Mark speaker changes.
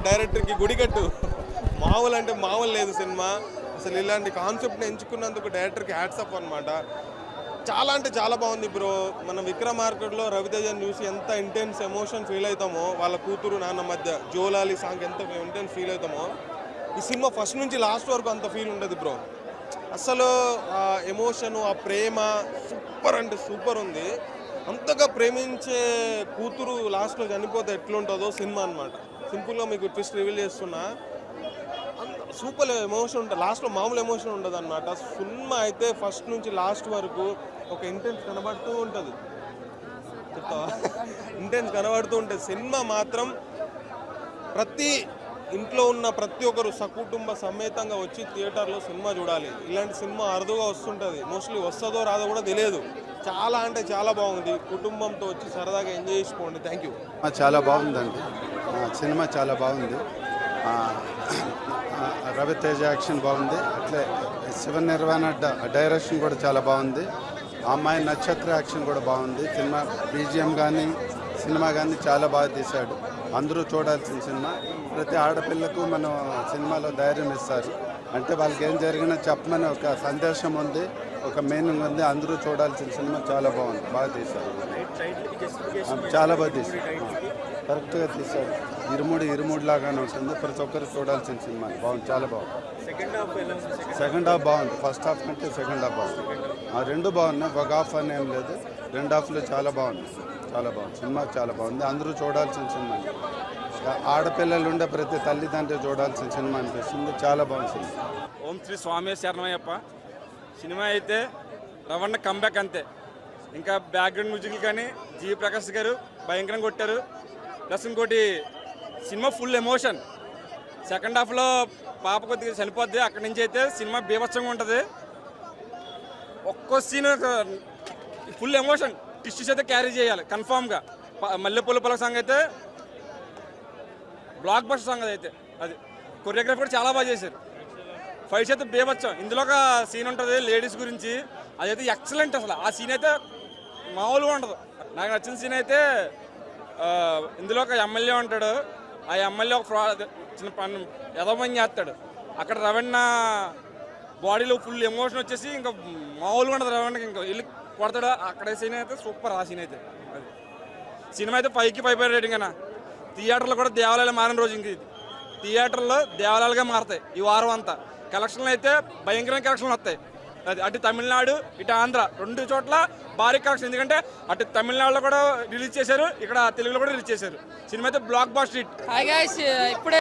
Speaker 1: డైరెక్టర్కి గుడికట్టు మామూలు అంటే మామూలు లేదు సినిమా. అసలు ఇలాంటి కాన్సెప్ట్ని ఎంచుకున్నందుకు డైరెక్టర్కి హ్యాట్స్ అప్ అనమాట. చాలా అంటే చాలా బాగుంది బ్రో. మనం విక్రమార్కుడులో రవితేజని చూసి ఎంత ఇంటెన్స్ ఎమోషన్ ఫీల్ అవుతామో, వాళ్ళ కూతురు నాన్న మధ్య జోలాలి సాంగ్ ఎంత ఇంటెన్స్ ఫీల్ అవుతామో, ఈ సినిమా ఫస్ట్ నుంచి లాస్ట్ వరకు అంత ఫీల్ ఉండదు బ్రో. అసలు ఆ ఎమోషను, ఆ ప్రేమ సూపర్ అంటే సూపర్ ఉంది. అంతగా ప్రేమించే కూతురు లాస్ట్లో చనిపోతే ఎట్లుంటుందో సినిమా అనమాట. సింపుల్గా మీకు ట్విస్ట్ రివీల్ చేస్తున్నా, సూపర్ ఎమోషన్ ఉంటుంది లాస్ట్లో. మామూలు ఎమోషన్ ఉండదు అనమాట. సినిమా అయితే ఫస్ట్ నుంచి లాస్ట్ వరకు ఒక ఇంటెన్స్ కనబడుతూ ఉంటుంది. చెప్తావా? ఇంటెన్స్ కనబడుతూ ఉంటుంది. సినిమా మాత్రం ప్రతి ఇంట్లో ఉన్న ప్రతి ఒక్కరు సకుటుంబ సమేతంగా వచ్చి థియేటర్లో సినిమా చూడాలి. ఇలాంటి సినిమా అరుదుగా వస్తుంటుంది. మోస్ట్లీ వస్తుందో రాదో కూడా తెలియదు. చాలా అంటే చాలా బాగుంది. కుటుంబంతో వచ్చి సరదాగా ఎంజాయ్ చేసుకోండి. Thank you.
Speaker 2: చాలా బాగుందండి. సినిమా చాలా బాగుంది. రవితేజ యాక్షన్ బాగుంది. అట్లే శివ నిర్వాణ డైరెక్షన్ కూడా చాలా బాగుంది. అమ్మాయి నక్షత్ర యాక్షన్ కూడా బాగుంది. సినిమా బీజిఎం కానీ సినిమా కానీ చాలా బాగా తీశాడు. అందరూ చూడాల్సిన సినిమా. ప్రతి ఆడపిల్లకు మనం సినిమాలో ధైర్యం ఇస్తారు. అంటే వాళ్ళకి ఏం జరిగినా చెప్పమని ఒక సందేశం ఉంది, ఒక మీనింగ్ ఉంది. అందరూ చూడాల్సిన సినిమా. చాలా బాగుంది, బాగా తీశారు. చాలా బాగా తీశారు, కరెక్ట్గా తీశాడు. ఇరుముడు లాగానే ఉంటుంది. ప్రతి ఒక్కరు చూడాల్సిన సినిమా. బాగుంది, చాలా బాగుంది. సెకండ్ హాఫ్ బాగుంది. ఫస్ట్ హాఫ్ కంటే సెకండ్ హాఫ్ బాగుంది. రెండు బాగున్నాయి. ఒక హాఫ్ అని ఏం లేదు. రెండు హాఫ్లో చాలా బాగుంది. చాలా బాగుంది సినిమా. చాలా బాగుంది. అందరూ చూడాల్సిన సినిమా. ఆడపిల్లలు ఉండే ప్రతి తల్లిదండ్రులు చూడాల్సిన సినిమా అనిపిస్తుంది. చాలా బాగుంది సినిమా.
Speaker 3: ఓం శ్రీ స్వామి శరణమయ్యప్ప. సినిమా అయితే రవణ కంబ్యాక్ అంతే. ఇంకా బ్యాక్గ్రౌండ్ మ్యూజిక్ కానీ జీ ప్రకాష్ గారు భయంకరంగా కొట్టారు. ప్లస్ ఇంకోటి సినిమా ఫుల్ ఎమోషన్. సెకండ్ హాఫ్లో పాప కొద్దిగా చనిపోద్ది. అక్కడి నుంచి అయితే సినిమా బీభత్సంగా ఉంటుంది. ఒక్కో సీన్ ఫుల్ ఎమోషన్. టిష్యూస్ అయితే క్యారీ చేయాలి కన్ఫామ్గా. మల్లెపూల పొల సాంగ్ అయితే బ్లాక్ బస్టర్ సాంగ్ అయితే అది. కొరియోగ్రఫీ కూడా చాలా బాగా చేశారు. ఫైట్స్ అయితే బీభత్సం. ఇందులో ఒక సీన్ ఉంటుంది లేడీస్ గురించి, అదైతే ఎక్సలెంట్. అసలు ఆ సీన్ అయితే మామూలుగా ఉండదు. నాకు నచ్చిన సీన్ అయితే ఇందులో ఒక ఎమ్మెల్యే ఉంటాడు. ఆ ఎమ్మెల్యే ఒక చిన్న పని యథమని చేస్తాడు. అక్కడ రవణ బాడీలో ఫుల్ ఎమోషన్ వచ్చేసి ఇంకా మామూలుగా ఉండదు. రవణకి ఇంకా వెళ్ళి కొడతాడు. అక్కడ సీన్ అయితే సూపర్. ఆ సీన్ అయితే అది. సినిమా అయితే 5కి 5 రేటింగ్ అన్న. థియేటర్లో కూడా దేవాలయాలు మారిన రోజు ఇంక ఇది. థియేటర్లో దేవాలయాలుగా మారుతాయి ఈ వారం అంతా. కలెక్షన్లు అయితే భయంకరమైన కలెక్షన్లు వస్తాయి. అది అటు తమిళనాడు ఇటు ఆంధ్ర రెండు చోట్ల భారీ కలెక్షన్. ఎందుకంటే అటు తమిళనాడులో కూడా రిలీజ్ చేశారు, ఇక్కడ తెలుగులో కూడా రిలీజ్ చేశారు. సినిమా అయితే block buster hit.
Speaker 4: Hi guys, ఇప్పుడే